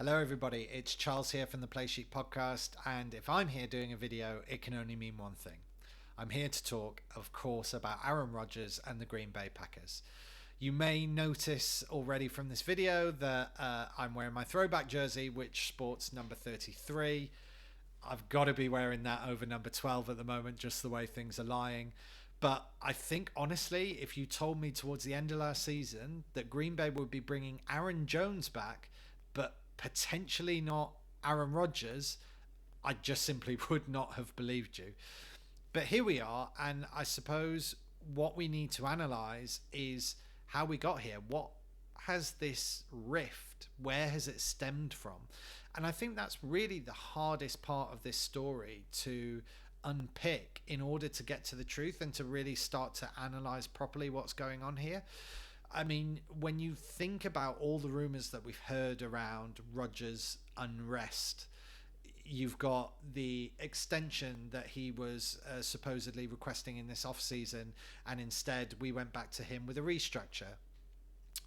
Hello, everybody. It's Charles here from the Play Sheet Podcast, and if I'm here doing a video, it can only mean one thing. I'm here to talk, of course, about Aaron Rodgers and the Green Bay Packers. You may notice already from this video that I'm wearing my throwback jersey, which sports number 33. I've got to be wearing that over number 12 at the moment, just the way things are lying. But I think, honestly, if you told me towards the end of last season that Green Bay would be bringing Aaron Jones back, but potentially not Aaron Rodgers, I just simply would not have believed you. But here we are, and I suppose what we need to analyze is how we got here. What has this rift? Where has it stemmed from? And I think that's really the hardest part of this story to unpick in order to get to the truth and to really start to analyze properly what's going on here. I mean, when you think about all the rumors that we've heard around Rodgers' unrest, you've got the extension that he was supposedly requesting in this offseason, and instead we went back to him with a restructure.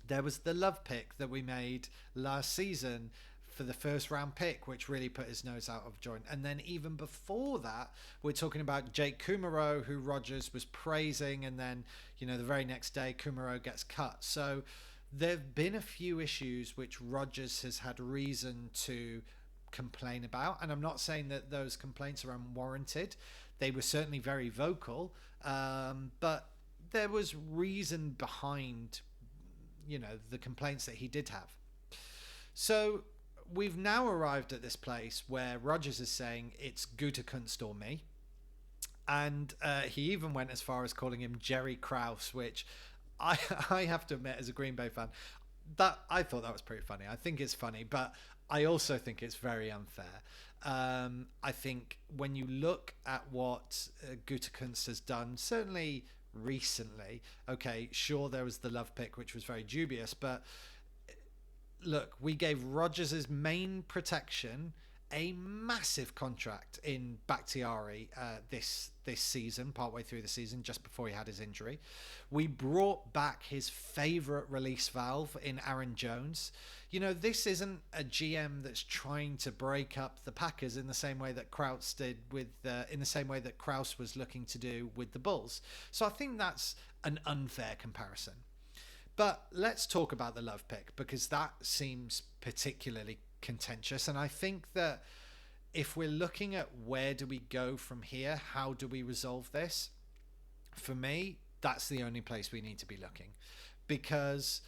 There was the love pick that we made last season for the first round pick, which really put his nose out of joint. And then even before that, we're talking about Jake Kumerow, who Rodgers was praising, and then, the very next day Kumerow gets cut. So there have been a few issues which Rodgers has had reason to complain about, and I'm not saying that those complaints are unwarranted. They were certainly very vocal, but there was reason behind the complaints that he did have. So we've now arrived at this place where Rodgers is saying it's Gutekunst or me. And he even went as far as calling him Jerry Krause, which I have to admit, as a Green Bay fan, that I thought that was pretty funny. I think it's funny, but I also think it's very unfair. I think when you look at what Gutekunst has done, certainly recently, okay, sure, there was the love pick, which was very dubious, but look, we gave Rodgers' main protection a massive contract in Bakhtiari this season, partway through the season, just before he had his injury. We brought back his favorite release valve in Aaron Jones. This isn't a GM that's trying to break up the Packers in the same way that Krause did in the same way that Krause was looking to do with the Bulls. So I think that's an unfair comparison. But let's talk about the love pick, because that seems particularly contentious. And I think that if we're looking at where do we go from here, how do we resolve this? For me, that's the only place we need to be looking. Because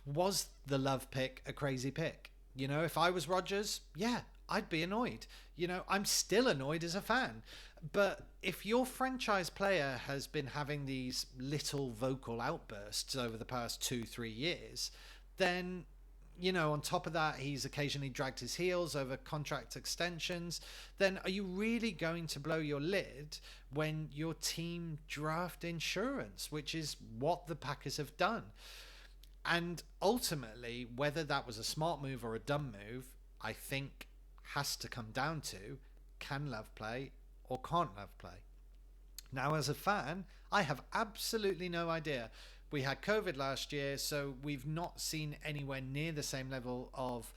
was the love pick a crazy pick? If I was Rodgers, yeah, I'd be annoyed. I'm still annoyed as a fan. But if your franchise player has been having these little vocal outbursts over the past 2-3 years, then, on top of that, he's occasionally dragged his heels over contract extensions, then are you really going to blow your lid when your team draft insurance, which is what the Packers have done? And ultimately, whether that was a smart move or a dumb move, I think has to come down to, can Love play or can't Love play? Now, as a fan, I have absolutely no idea. We had COVID last year, so we've not seen anywhere near the same level of,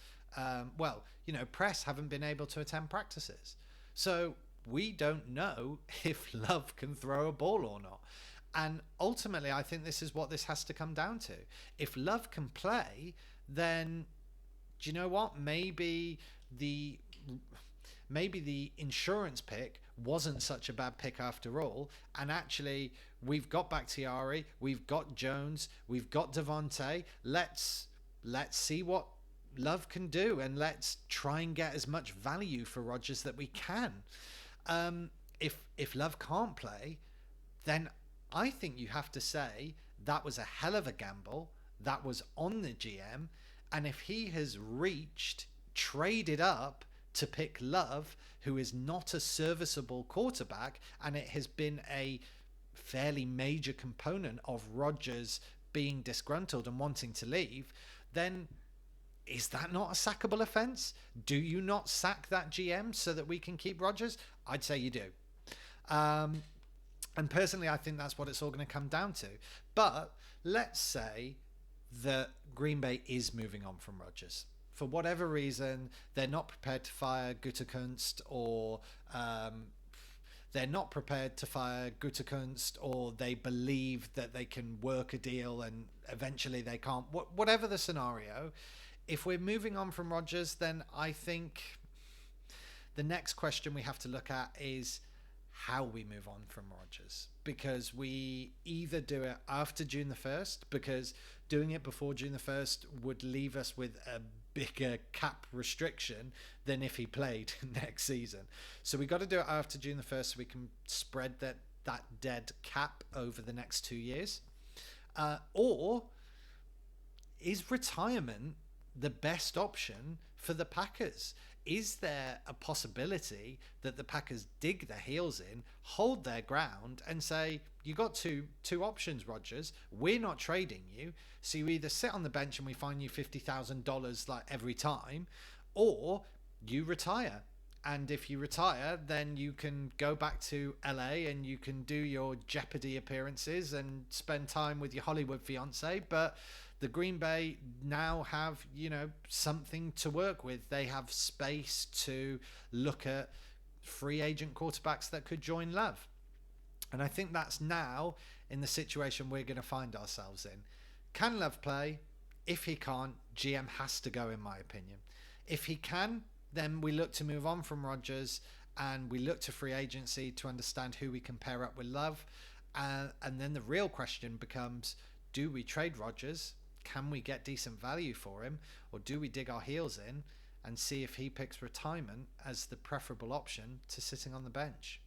press haven't been able to attend practices. So we don't know if Love can throw a ball or not. And ultimately, I think this is what this has to come down to. If Love can play, then do you know what? Maybe the insurance pick wasn't such a bad pick after all, and actually we've got Bakhtiari, we've got Jones, we've got Devontae. Let's see what Love can do, and let's try and get as much value for Rodgers that we can. If Love can't play, then I think you have to say that was a hell of a gamble. That was on the GM, and if he has traded up to pick Love, who is not a serviceable quarterback, and it has been a fairly major component of Rodgers being disgruntled and wanting to leave, then is that not a sackable offense? Do you not sack that GM so that we can keep Rodgers? I'd say you do. And personally, I think that's what it's all going to come down to. But let's say that Green Bay is moving on from Rodgers. for whatever reason, they're not prepared to fire Gutekunst, or they're not prepared to fire Gutekunst, or they believe that they can work a deal and eventually they can't. Whatever the scenario, if we're moving on from Rodgers, then I think the next question we have to look at is how we move on from Rodgers, because we either do it after June the 1st, because doing it before June the 1st would leave us with a bigger cap restriction than if he played next season. So we got to do it after June the 1st so we can spread that dead cap over the next 2 years. Or is retirement the best option for the Packers? Is there a possibility that the Packers dig their heels in, hold their ground, and say, you got two options, Rodgers. We're not trading you, so you either sit on the bench and we fine you $50,000 like every time, or you retire. And if you retire, then you can go back to LA and you can do your Jeopardy appearances and spend time with your Hollywood fiance. But the Green Bay now have, something to work with. They have space to look at free agent quarterbacks that could join Love. And I think that's now in the situation we're going to find ourselves in. Can Love play? If he can't, GM has to go, in my opinion. If he can, then we look to move on from Rodgers and we look to free agency to understand who we can pair up with Love. And then the real question becomes, do we trade Rodgers? Can we get decent value for him? Or do we dig our heels in and see if he picks retirement as the preferable option to sitting on the bench?